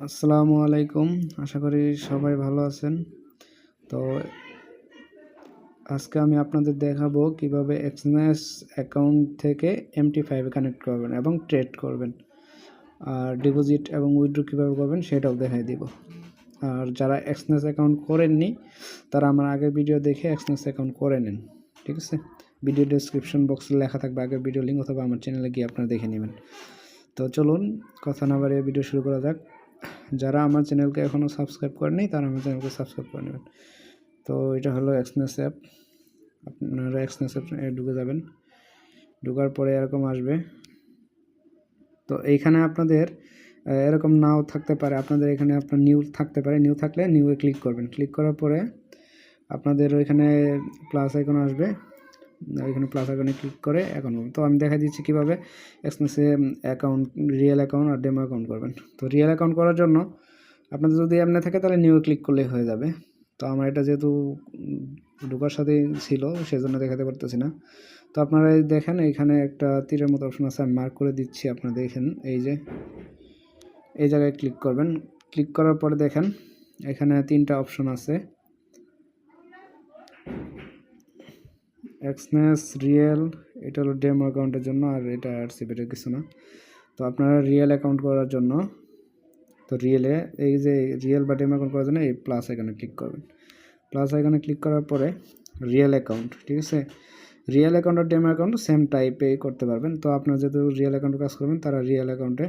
আসসালামু আলাইকুম। আশা করি সবাই ভালো আছেন। তো আজকে আমি আপনাদের দেখাবো কিভাবে এক্সনেস অ্যাকাউন্ট থেকে MT5 এ কানেক্ট করবেন এবং ট্রেড করবেন। আর ডিপোজিট এবং উইথড্র কীভাবে করবেন সেটাও দেখাই দিব। আর যারা এক্সনেস অ্যাকাউন্ট করেননি তারা আমার আগের ভিডিও দেখে এক্সনেস অ্যাকাউন্ট করে নেন। ঠিক আছে? ভিডিও ডেসক্রিপশন বক্সে লেখা থাকবে আগের ভিডিও লিঙ্ক, অথবা আমার চ্যানেলে গিয়ে আপনারা দেখে নেবেন। তো চলুন কথা না বাড়িয়ে ভিডিও শুরু করা যাক। যারা আমার চ্যানেলকে এখনও সাবস্ক্রাইব করেনি তারা আমার চ্যানেলকে সাবস্ক্রাইব করে নেবেন। তো এটা হলো এক্সনেস অ্যাপ। আপনারা এক্সনেস অ্যাপ ঢুকে যাবেন। ঢোকার পরে এরকম আসবে। তো এইখানে আপনাদের এরকম নাও থাকতে পারে, আপনাদের এখানে আপনার নিউ থাকতে পারে। নিউ থাকলে নিউয়ে ক্লিক করবেন। ক্লিক করার পরে আপনাদের ওইখানে প্লাস আইকন আসবে, ওইখানে প্লাস আইকনে ক্লিক করে অ্যাকাউন্ট করবেন। তো আমি দেখা দিচ্ছি কীভাবে এক্সনেসে অ্যাকাউন্ট, রিয়েল অ্যাকাউন্ট আর ডেমো অ্যাকাউন্ট করবেন। তো রিয়েল অ্যাকাউন্ট করার জন্য আপনাদের যদি এমনি থাকে তাহলে নিউ ক্লিক করলেই হয়ে যাবে। তো আমার এটা যেহেতু ঢোকার সাথেই ছিল সেজন্য দেখাতে পারতেছি না। তো আপনারা দেখেন এইখানে একটা তীরের মতো অপশন আছে, আমি মার্ক করে দিচ্ছি। আপনারা দেখেন এই যে এই জায়গায় ক্লিক করবেন। ক্লিক করার পরে দেখেন এখানে 3টা অপশন আছে, এক্সনেস, রিয়েল। এটা হলো ডেমো অ্যাকাউন্টের জন্য, আর এটা আরসিপির কিছু না। তো আপনারা রিয়েল অ্যাকাউন্ট করার জন্য, তো রিয়েলে এই যে রিয়েল বা ডেমো অ্যাকাউন্ট করার জন্য এই প্লাস আইকনে ক্লিক করবেন। প্লাস আইকনে ক্লিক করার পরে রিয়েল অ্যাকাউন্ট, ঠিক আছে? রিয়েল অ্যাকাউন্ট আর ডেমো অ্যাকাউন্ট সেম টাইপে করতে পারবেন। তো আপনারা যেহেতু রিয়েল অ্যাকাউন্টে কাজ করবেন তারা রিয়েল অ্যাকাউন্টে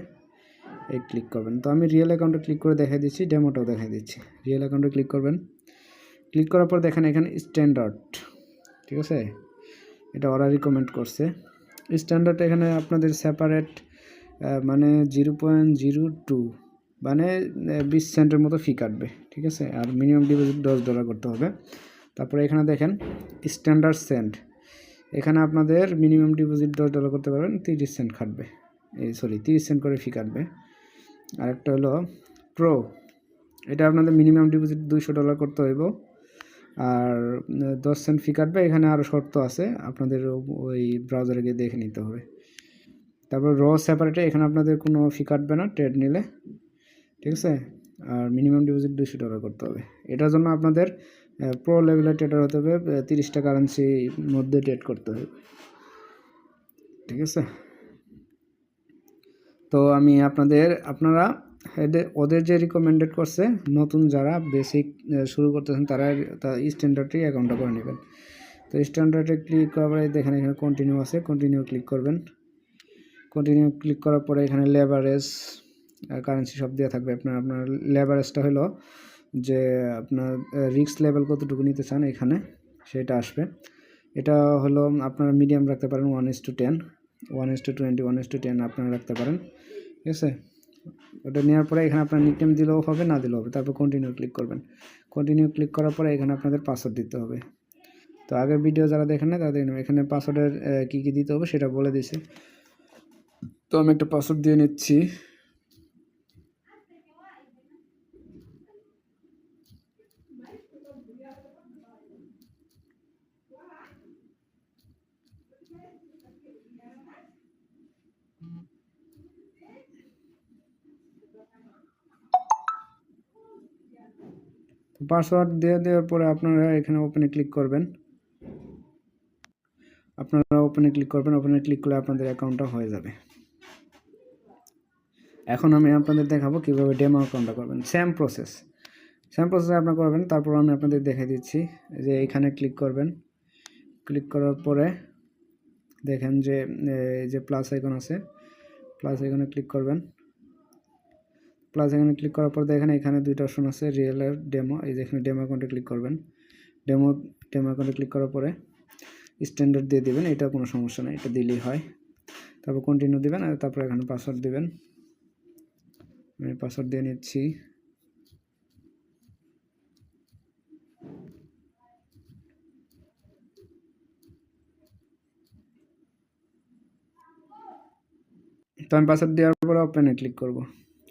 এই ক্লিক করবেন। তো আমি রিয়েল অ্যাকাউন্টে ক্লিক করে দেখাই দিচ্ছি, ডেমোটাও দেখাই দিচ্ছি। রিয়েল অ্যাকাউন্টে ক্লিক করবেন। ক্লিক করার পর দেখেন এখানে স্ট্যান্ডার্ড, ঠিক আছে? এটা ওরা রিকমেন্ড করছে। স্ট্যান্ডার্ড এখানে আপনাদের সেপারেট মানে 0.02 মানে 20 সেন্টের মতো ফি কাটবে, ঠিক আছে? আর মিনিমাম ডিপোজিট $10 করতে হবে। তারপরে এখানে দেখেন স্ট্যান্ডার্ড সেন্ট, এখানে আপনাদের মিনিমাম ডিপোজিট $10 করতে পারবেন, 30 সেন্ট কাটবে, 30 সেন্ট করে ফি কাটবে। আরেকটা হলো প্রো, এটা আপনাদের মিনিমাম ডিপোজিট $200 করতে হইব, আর 10 সেন্ট ফি কাটবে। এখানে আরও শর্ত আছে, আপনাদের ওই ব্রাউজারে গিয়ে দেখে নিতে হবে। তারপর র সেপারেটে এখানে আপনাদের কোনো ফি কাটবে না ট্রেড নিলে, ঠিক আছে? আর মিনিমাম ডিপোজিট $200 করতে হবে। এটার জন্য আপনাদের প্রো লেভেলের ট্রেডার হতে হবে, 30টা কারেন্সির মধ্যে ট্রেড করতে হবে, ঠিক আছে? তো আমি আপনারা ওদের যে রিকমেন্ডেড করছে, নতুন যারা বেসিক শুরু করতেছেন তারা স্ট্যান্ডার্ডই অ্যাকাউন্টটা করে নেবেন। তো স্ট্যান্ডার্ডে ক্লিক করার পরে দেখেন এখানে কন্টিনিউ আছে, কন্টিনিউ ক্লিক করবেন। কন্টিনিউ ক্লিক করার পরে এখানে লেভারেজ কারেন্সি সব দেওয়া থাকবে। আপনার লেভারেজটা হলো যে আপনার রিস্ক লেভেল কতটুকু নিতে চান, এখানে সেটা আসবে। এটা হলো আপনারা মিডিয়াম রাখতে পারেন, 1:10, 1:20, 1:10 আপনারা রাখতে পারেন, ঠিক আছে? ওটা নেওয়ার পরে এখানে আপনার নিকনেম দিলেও হবে, না দিলেও হবে। তারপর কন্টিনিউ ক্লিক করবেন। কন্টিনিউ ক্লিক করার পরে এখানে আপনাদের পাসওয়ার্ড দিতে হবে। তো আগের ভিডিও যারা দেখেন না তাদের এখানে পাসওয়ার্ডের কী কী দিতে হবে সেটা বলে দিয়েছে। তো আমি একটা পাসওয়ার্ড দিয়ে নিচ্ছি। পাসওয়ার্ড দিয়ে দেওয়ার পরে আপনারা এখানে ওপেনে ক্লিক করবেন। ওপেনে ক্লিক করলে আপনাদের অ্যাকাউন্টটা হয়ে যাবে। এখন আমি আপনাদের দেখাবো কীভাবে ডেমো অ্যাকাউন্টটা করবেন। সেম প্রসেস আপনারা করবেন। তারপর আমি আপনাদের দেখিয়ে দিচ্ছি যে এখানে ক্লিক করবেন। ক্লিক করার পরে দেখেন যে এই যে প্লাস আইকন আছে, প্লাস আইকনে ক্লিক করবেন। প্লাস আইকনে ক্লিক করার পর দেখেন এখানে 2টা অপশন আছে, রিয়েল আর ডেমো। এই যে এখানে ডেমো অ্যাকাউন্টে ক্লিক করবেন। ডেমো অ্যাকাউন্টে ক্লিক করার পরে স্ট্যান্ডার্ড দিয়ে দেবেন, এটা কোনো সমস্যা নেই, এটা দিলেই হয়। তারপর কন্টিনিউ দেবেন, আর তারপর এখানে পাসওয়ার্ড দেবেন। আমি পাসওয়ার্ড দিয়ে নিচ্ছি। তো আমি পাসওয়ার্ড দেওয়ার পরে ওপেনে ক্লিক করব।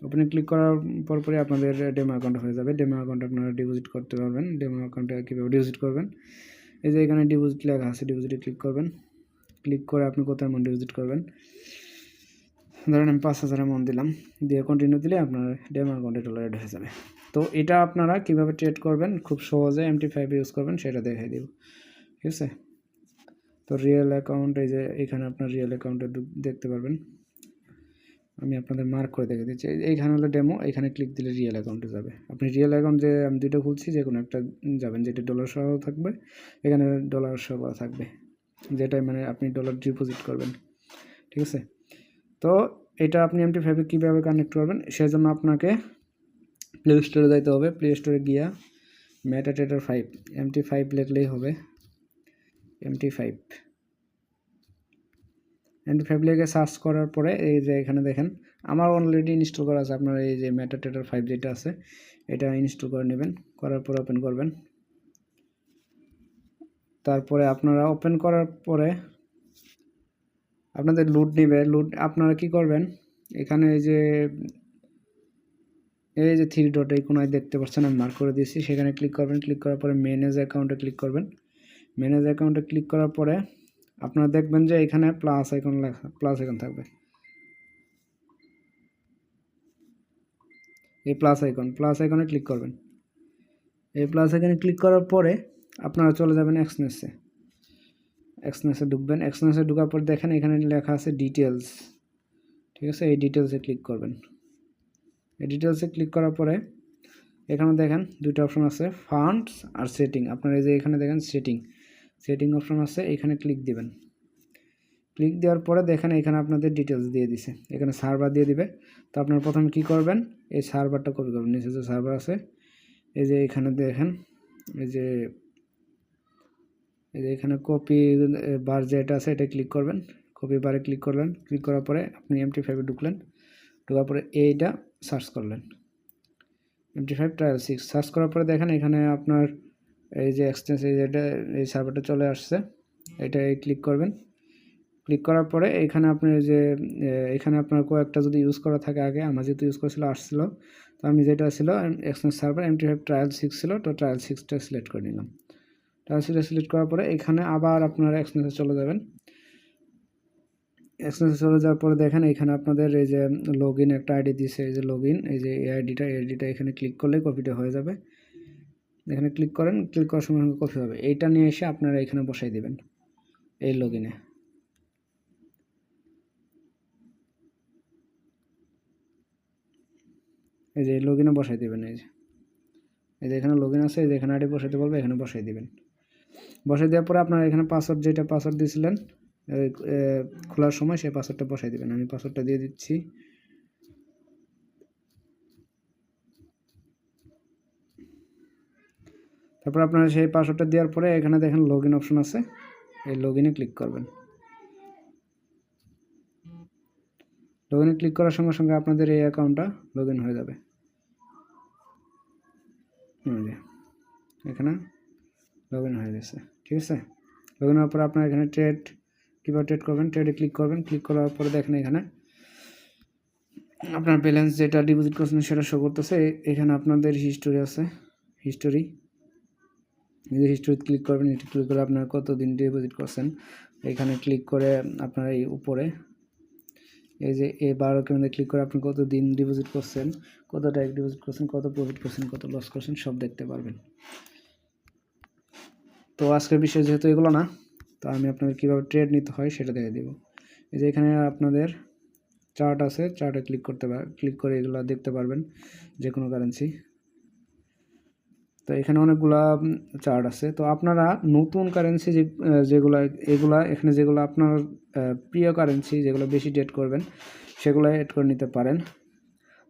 ওপেনে ক্লিক করার পরপরই আপনাদের ডেমো অ্যাকাউন্ট হয়ে যাবে। ডেমো অ্যাকাউন্ট আপনারা ডিপোজিট করতে পারবেন। ডেমো অ্যাকাউন্টে কীভাবে ডিপোজিট করবেন, এই যে এখানে ডিপোজিট লেখা আছে, ডিপোজিটে ক্লিক করবেন। ক্লিক করে আপনি কত অ্যামাউন্ট ডিপোজিট করবেন ধরেন আমি 5,000 অ্যামাউন্ট দিলাম, দিয়ে কন্টিনিউ দিলে আপনার ডেমো অ্যাকাউন্টে ডলার অ্যাড হয়ে যাবে। তো এটা আপনারা কীভাবে ট্রেড করবেন খুব সহজে MT5 ইউজ করবেন সেটা দেখাই দেব, ঠিক আছে। তো রিয়েল অ্যাকাউন্ট এই যে এখানে আপনার রিয়েল অ্যাকাউন্টে দেখতে পারবেন, আমি আপনাদের মার্ক করে দেখে দিচ্ছি। এইখানে হলো ডেমো, এখানে ক্লিক দিলে রিয়েল অ্যাকাউন্টে যাবে। আপনি রিয়েল অ্যাকাউন্ট যে আমি দুটো খুলছি যে কোনো একটা যাবেন, যেটা ডলার সহ থাকবে, এখানে ডলার সহ করা থাকবে, যেটাই মানে আপনি ডলার ডিপোজিট করবেন, ঠিক আছে। তো এটা আপনি MT5 কীভাবে কানেক্ট করবেন সেজন্য আপনাকে প্লে স্টোরে যাইতে হবে। প্লে স্টোরে গিয়া মেটাট্রেডার 5 MT5 লিখলেই হবে। MT5 লিখে সার্চ করার পরে এই যে এখানে দেখেন আমার অলরেডি ইনস্টল করা আছে। আপনার এই যে মেটাট্রেডার 5 যেটা আছে এটা ইনস্টল করে নেবেন, করার পরে ওপেন করবেন। তারপরে আপনারা ওপেন করার পরে আপনাদের লুট নেবে। লুট আপনারা কি করবেন, এখানে এই যে 3 ডট এই কোনায় দেখতে পাচ্ছেন আমি মার্ক করে দিয়েছি, সেখানে ক্লিক করবেন। ক্লিক করার পরে ম্যানেজ অ্যাকাউন্টে ক্লিক করবেন। ম্যানেজ অ্যাকাউন্টে ক্লিক করার পরে আপনারা দেখবেন যে এখানে প্লাস আইকন লেখা, প্লাস আইকন থাকবে, এই প্লাস আইকনে ক্লিক করবেন। এই প্লাস আইকনে ক্লিক করার পরে আপনারা চলে যাবেন এক্সনেসে ঢুকবেন। এক্সনেসে ঢোকার পর দেখেন এখানে লেখা আছে ডিটেলস, ঠিক আছে। এই ডিটেলসে ক্লিক করবেন। এই ডিটেলসে ক্লিক করার পরে এখানে দেখেন দুটো অপশন আছে, ফান্ডস আর সেটিং। আপনারা এই যে এখানে দেখেন সেটিং অপশন আছে, এখানে ক্লিক দিবেন। ক্লিক দেওয়ার পরে দেখেন এখানে আপনাদের ডিটেলস দিয়ে দিছে, এখানে সার্ভার দিয়ে দিবে। তো আপনারা প্রথমে কি করবেন, এই সার্ভারটা কপি করবেন। নিচে যে সার্ভার আছে এই যে এখানে দেখেন এই যে এখানে কপি বার যেটা আছে এটা ক্লিক করবেন। কপি বারে ক্লিক করলেন। ক্লিক করার পরে আপনি MT5 ঢুকলেন। ঢোকার পরে এইটা সার্চ করলেন, MT5 ট্রায়াল 6 সার্চ করার পরে দেখেন এখানে আপনার এই যে এক্সচেঞ্জ এই যেটা এই সার্ভারটা চলে আসছে, এটাই ক্লিক করবেন। ক্লিক করার পরে এখানে আপনি যে এখানে আপনার কয়েকটা যদি ইউজ করা থাকে আগে, আমার যেহেতু ইউজ করেছিল আসছিল, তো আমি যেটা ছিল এক্সচেঞ্জ সার্ভার MT5 ট্রায়াল 6 ছিল, তো ট্রায়াল 6টা সিলেক্ট করে নিলাম। ট্রায়াল 6টা সিলেক্ট করার পরে এখানে আবার আপনারা এক্সচেঞ্জে চলে যাবেন। এক্সচেঞ্জে চলে যাওয়ার পরে দেখেন এখানে আপনাদের এই যে লগ ইন একটা আইডি দিয়েছে, এই যে লগ ইন, এই যে এই আইডিটা এখানে ক্লিক করলে কপিটা হয়ে যাবে। এখানে ক্লিক করেন, ক্লিক করার সঙ্গে সঙ্গে কপি হবে। এইটা নিয়ে এসে আপনারা এখানে বসাই দেবেন এই লগ ইনে। এই যে লগ ইনে বসাই দেবেন। এই যে এখানে লগ ইন আছে, এই যে এখানে আইডি বসাইতে বলবে, এখানে বসাই দেবেন। বসাই দেওয়ার পরে আপনারা এখানে পাসওয়ার্ড যেটা পাসওয়ার্ড দিয়েছিলেন খোলার সময় সেই পাসওয়ার্ডটা বসাই দেবেন। আমি পাসওয়ার্ডটা দিয়ে দিচ্ছি। তারপর আপনারা সেই পাসওয়ার্ডটা দেওয়ার পরে এখানে দেখেন লগ ইন অপশন আছে, এই লগ ইনে ক্লিক করবেন। লগ ইনে ক্লিক করার সঙ্গে সঙ্গে আপনাদের এই অ্যাকাউন্টটা লগ ইন হয়ে যাবে। এখানে লগ ইন হয়ে গেছে, ঠিক আছে। লগ ইন হওয়ার পরে আপনারা এখানে কীভাবে ট্রেড করবেন, ট্রেডে ক্লিক করবেন। ক্লিক করার পরে দেখেন এখানে আপনার ব্যালেন্স যেটা ডিপোজিট করছেন সেটা শো করতেছে। এখানে আপনাদের হিস্টোরি আছে, হিস্টোরি ক্লিক করবেন। এটা ক্লিক করে আপনার কত দিন ডিপোজিট করছেন এখানে ক্লিক করে আপনারা এই উপরে এই যে এই 12 কেন্দ্রে ক্লিক করে আপনি কত দিন ডিপোজিট করছেন, কত ডাইরেক্ট ডিপোজিট করছেন, কত প্রফিট করছেন, কত লস করছেন সব দেখতে পারবেন। তো আজকের বিষয় যেহেতু এগুলো না, তো আমি আপনাদের কীভাবে ট্রেড নিতে হয় সেটা দেখে দেব। এই যে এখানে আপনাদের চার্ট আছে, চার্টে ক্লিক করে এগুলো দেখতে পারবেন যে কোনো কারেন্সি। তো এখানে অনেকগুলা চার্ট আছে। তো আপনারা নতুন কারেন্সি এগুলা এখানে যেগুলো আপনার প্রিয় কারেন্সি যেগুলো বেশি ট্রেড করবেন সেগুলো এড করে নিতে পারেন।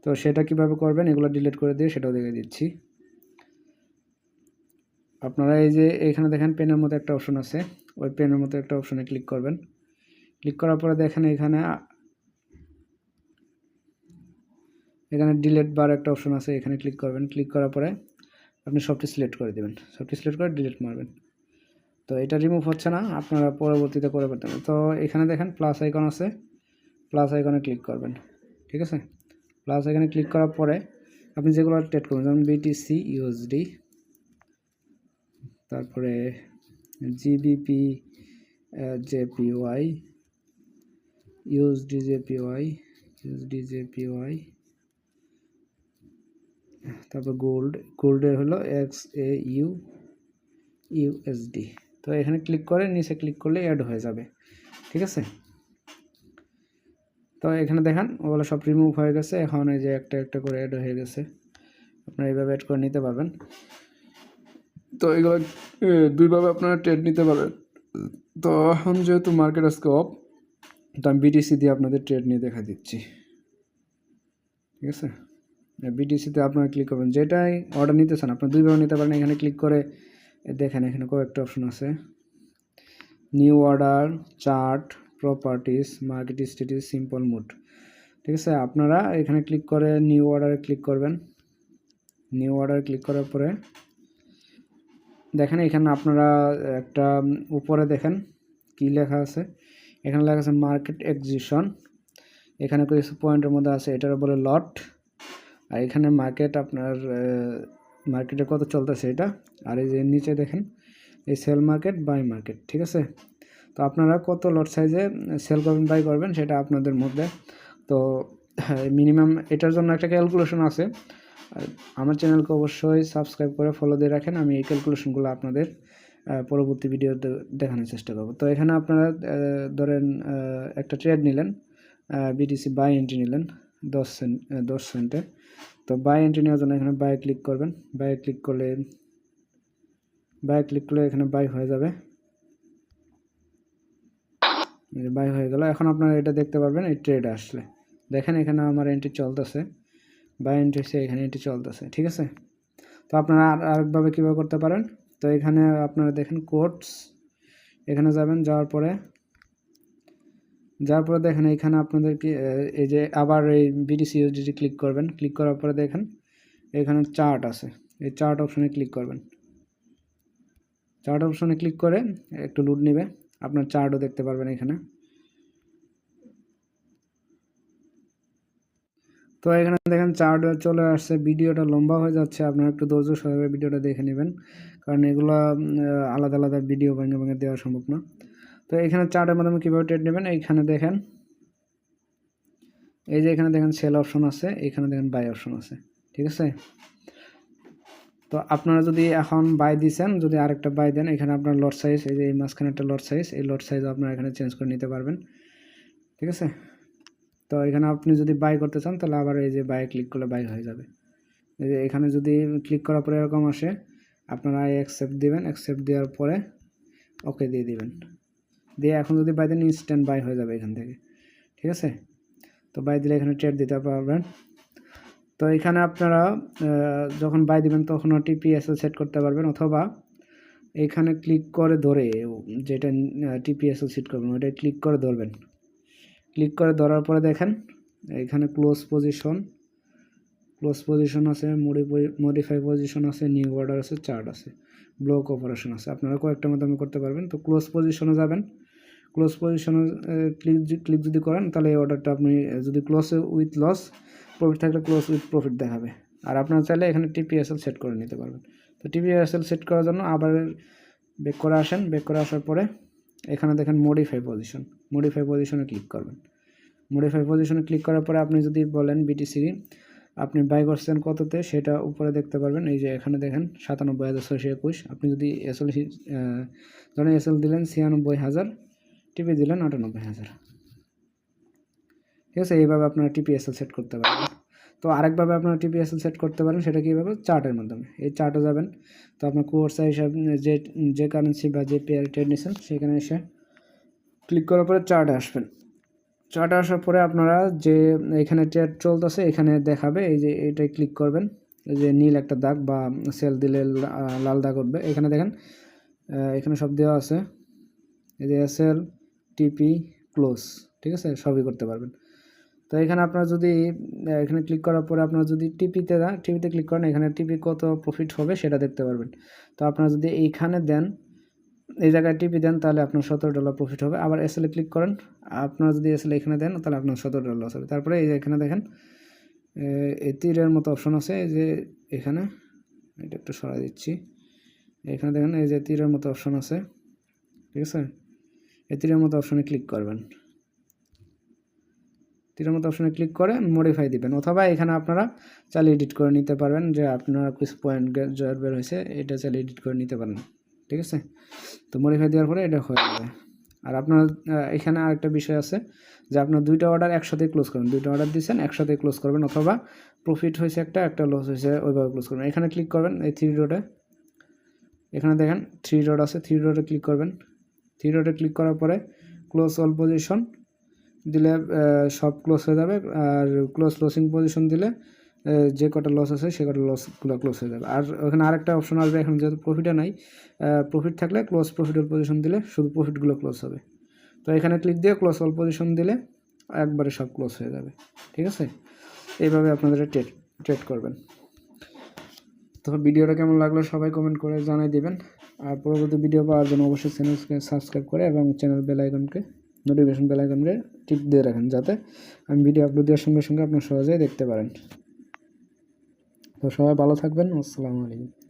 তো সেটা কিভাবে করবেন এগুলো ডিলিট করে দিয়ে সেটাও দেখে দিচ্ছি। আপনারা এই যে এখানে দেখেন পেনের মতো একটা অপশন আছে, ওই পেনের মতো একটা অপশনে ক্লিক করবেন। ক্লিক করার পরে দেখেন এখানে ডিলিট বার একটা অপশন আছে, এখানে ক্লিক করবেন। ক্লিক করার পরে আপনি সবটি সিলেক্ট করে দেবেন, সবটি সিলেক্ট করে ডিলিট মারবেন। তো এটা রিমুভ হচ্ছে না, আপনারা পরবর্তীতে করে পারতেন। তো এখানে দেখেন প্লাস আইকন আছে, প্লাস আইকনে ক্লিক করবেন, ঠিক আছে। প্লাস আইকনে ক্লিক করার পরে আপনি যেগুলো ট্রেড করবেন যেমন BTC USD, তারপরে GBP JPY, USD JPY, USD JPY, তারপর গোল্ডের হলো XAU USD। তো এখানে ক্লিক করে নিচে ক্লিক করলে অ্যাড হয়ে যাবে, ঠিক আছে। তো এখানে দেখেন ওগুলো সব রিমুভ হয়ে গেছে, এখন এই যে একটা একটা করে অ্যাড হয়ে গেছে, আপনারা এইভাবে অ্যাড করে নিতে পারবেন। তো এগুলো দুইভাবে আপনারা ট্রেড নিতে পারবেন। তো এখন যেহেতু মার্কেট আজকে অফ, তো আমি বিটিসি দিয়ে আপনাদের ট্রেড নিয়ে দেখা দিচ্ছি, ঠিক আছে। বিটিসিতে আপনারা ক্লিক করবেন, যেটাই অর্ডার নিতে চান আপনারা দুইভাবে নিতে পারেন। এখানে ক্লিক করে দেখেন এখানে কয়েকটা অপশন আছে, new order, chart, properties, market status, simple mode, ঠিক আছে। আপনারা এখানে ক্লিক করে নিউ অর্ডারে ক্লিক করবেন। নিউ অর্ডারে ক্লিক করার পরে দেখেন এখানে আপনারা একটা উপরে দেখেন কি লেখা আছে, এখানে লেখা আছে মার্কেট এক্সিশন। এখানে কিছু পয়েন্টের মধ্যে আছে, এটার বলে লট। আর এখানে মার্কেট আপনার মার্কেটে কত চলতেছে এটা। আর এই যে নিচে দেখেন এই সেল মার্কেট, বাই মার্কেট, ঠিক আছে। তো আপনারা কত লট সাইজে সেল করবেন, বাই করবেন সেটা আপনাদের মধ্যে। তো মিনিমাম এটার জন্য একটা ক্যালকুলেশন আছে। আমার চ্যানেলকে অবশ্যই সাবস্ক্রাইব করে ফলো দিয়ে রাখেন, আমি এই ক্যালকুলেশনগুলো আপনাদের পরবর্তী ভিডিওতে দেখানোর চেষ্টা করব। তো এখানে আপনারা ধরেন একটা ট্রেড নিলেন, বিটিসি বাই এন্ট্রি নিলেন 10 সেন্টে। তো বাই এন্ট্রি নেওয়ার জন্য এখানে বাই ক্লিক করবেন। বাই ক্লিক করলে এখানে বাই হয়ে যাবে, বাই হয়ে গেল। এখন আপনারা এটা দেখতে পারবেন এই ট্রেড আসলে, দেখেন এখানে আমার এন্ট্রি চলতেছে, বাই এন্ট্রি সে এখানে এন্ট্রি চলতেছে, ঠিক আছে। তো আপনারা আরেকভাবে কীভাবে করতে পারেন, তো এখানে আপনারা দেখেন কোডস, এখানে যাবেন, যাওয়ার পরে দেখেন এখানে আপনাদের কি এই যে আবার এই বিটিসি ইউএসডি ক্লিক করবেন। ক্লিক করার পরে দেখেন এখানে চার্ট আছে, এই চার্ট অপশনে ক্লিক করবেন। চার্ট অপশনে ক্লিক করে একটু লুট নেবে, আপনার চার্টও দেখতে পারবেন এখানে। তো এখানে দেখেন চার্ট চলে আসছে। ভিডিওটা লম্বা হয়ে যাচ্ছে, আপনারা একটু ধৈর্য সহকারে ভিডিওটা দেখে নেবেন, কারণ এগুলো আলাদা আলাদা ভিডিও ভেঙে ভেঙে দেওয়া সম্ভব না। তো এখানে চার্টের মাধ্যমে কীভাবে ট্রেড নেবেন, এইখানে দেখেন এই যে এখানে দেখেন সেল অপশন আছে, এখানে দেখেন বাই অপশন আছে, ঠিক আছে। তো আপনারা যদি এখন বাই দিচ্ছেন, যদি আরেকটা বাই দেন, এখানে আপনার লট সাইজ, এই যে এই মাঝখানে একটা লট সাইজ, এই লট সাইজ আপনারা এখানে চেঞ্জ করে নিতে পারবেন, ঠিক আছে। তো এখানে আপনি যদি বাই করতে চান তাহলে আবার এই যে বাই ক্লিক করলে বাই হয়ে যাবে। এই যে এখানে যদি ক্লিক করার পরে এরকম আসে, আপনারা অ্যাকসেপ্ট দিবেন, অ্যাকসেপ্ট দেওয়ার পরে ওকে দিয়ে দিবেন, দিয়ে এখন যদি বাই দেন ইনস্ট্যান্ট বাই হয়ে যাবে এখান থেকে, ঠিক আছে। তো বাই দিলে এখানে ট্রেড দিতে পারবেন। তো এখানে আপনারা যখন বাই দিবেন তখনও টিপিএসএল সেট করতে পারবেন, অথবা এখানে ক্লিক করে ধরে যেটা টিপিএসএল সেট করবেন ওইটা ক্লিক করে ধরবেন। ক্লিক করে ধরার পরে দেখেন এখানে ক্লোজ পজিশন আছে, মডিফাই পজিশন আছে, নিউ অর্ডার আছে, চার্ট আছে, ব্লক অপারেশন আছে। আপনারা কয়েকটার মাধ্যমে করতে পারবেন। তো ক্লোজ পজিশনে যাবেন, ক্লোজ পজিশনে ক্লিক যদি করেন তাহলে এই অর্ডারটা আপনি যদি ক্লোজ উইথ লস, প্রফিট থাকলে ক্লোজ উইথ প্রফিট দেখাবে। আর আপনারা চাইলে এখানে টিপিএসএল সেট করে নিতে পারবেন। তো টিপিএসএল সেট করার জন্য আবার ব্যাক করে আসেন, ব্যাক করে আসার পরে এখানে দেখেন মডিফাই পজিশনে ক্লিক করবেন। মডিফাই পজিশনে ক্লিক করার পরে আপনি যদি বলেন বিটিসি আপনি বাই করছেন কততে, সেটা উপরে দেখতে পারবেন। এই যে এখানে দেখেন 97,621। আপনি যদি এসএল ধরেন এসএল দিলেন 96,000, টিপি দিলেন 98,000, ঠিক আছে। এইভাবে আপনারা টিপিএসএল সেট করতে পারবেন। তো আরেকভাবে আপনারা টিপিএসএল সেট করতে পারেন, সেটা কীভাবে, চার্টের মাধ্যমে। এই চার্টে যাবেন, তো আপনার কোর্স হিসাবে যে কারেন্সি বা যে পেয়ার ট্রেড নিয়েছেন সেখানে এসে ক্লিক করার পরে চার্টে আসবেন। চার্টে আসার পরে আপনারা যে এখানে ট্রেড চলতেছে এখানে দেখাবে, এই যে এটাই ক্লিক করবেন। এই যে নীল একটা দাগ বা সেল দিলে লাল দাগ উঠবে, এখানে দেখেন এখানে সব দেওয়া আছে। এই যে এসএল, টিপি, ক্লোজ, ঠিক আছে, সবই করতে পারবেন। তো এখানে আপনারা যদি এখানে ক্লিক করার পরে আপনারা যদি টিপিতে ক্লিক করেন, এখানে টিপি কত প্রফিট হবে সেটা দেখতে পারবেন। তো আপনারা যদি এইখানে দেন, এই জায়গায় টিপি দেন, তাহলে আপনার $17 প্রফিট হবে। আবার এসএলে ক্লিক করেন, আপনারা যদি এসএল এখানে দেন তাহলে আপনার $17 লস হবে। তারপরে এই যে এখানে দেখেন এই তীরের মতো অপশন আছে, এই যে এখানে এটা একটু সরাই দিচ্ছি, এখানে দেখেন এই যে তীরের মতো অপশন আছে, ঠিক আছে। এই তীরের মতো অপশনে ক্লিক করবেন। তীরের মতো অপশনে ক্লিক করে মডিফাই দিবেন, অথবা এখানে আপনারা চাইলে এডিট করে নিতে পারবেন, যে আপনারা কিছু পয়েন্ট বের হয়েছে এটা চাইলে এডিট করে নিতে পারেন, ঠিক আছে। তো মডিফাই দেওয়ার পরে এটা হয়ে যাবে। আর আপনার এখানে আরেকটা বিষয় আছে যে আপনার দুইটা অর্ডার একসাথে ক্লোজ করবেন, দুইটা অর্ডার দিচ্ছেন একসাথে ক্লোজ করবেন, অথবা প্রফিট হয়েছে একটা লস হয়েছে ওইভাবে ক্লোজ করবেন। এখানে ক্লিক করবেন এই থ্রি ডটে, এখানে দেখেন থ্রি ডট আছে, থ্রি ডটে ক্লিক করবেন। থ্রি ডটে ক্লিক করার পরে ক্লোজ অল পজিশন দিলে সব ক্লোজ হয়ে যাবে, আর ক্লোজ লসিং পজিশন দিলে যে কটা লস আছে সে কটা লসগুলো ক্লোজ হয়ে যাবে। আর ওখানে আরেকটা অপশন আসবে, এখন যেহেতু প্রফিটে নাই, প্রফিট থাকলে ক্লোজ প্রফিটের পজিশন দিলে শুধু প্রফিটগুলো ক্লোজ হবে। তো এখানে ক্লিক দিয়ে ক্লোজ অল পজিশন দিলে একবারে সব ক্লোজ হয়ে যাবে, ঠিক আছে। এইভাবে আপনাদের ট্রেড করবেন। তো ভিডিওটা কেমন লাগলো সবাই কমেন্ট করে জানাই দিবেন। আর পরবর্তী ভিডিও পাওয়ার জন্য অবশ্যই চ্যানেলকে সাবস্ক্রাইব করে এবং চ্যানেল বেল আইকনকে নোটিফিকেশন বেল আইকনকে টিক দিয়ে রাখেন, যাতে আমি ভিডিও আপলোড দেওয়ার সঙ্গে সঙ্গে আপনার সহজেই দেখতে পারেন। তো সবাই ভালো থাকবেন, আসসালামু আলাইকুম।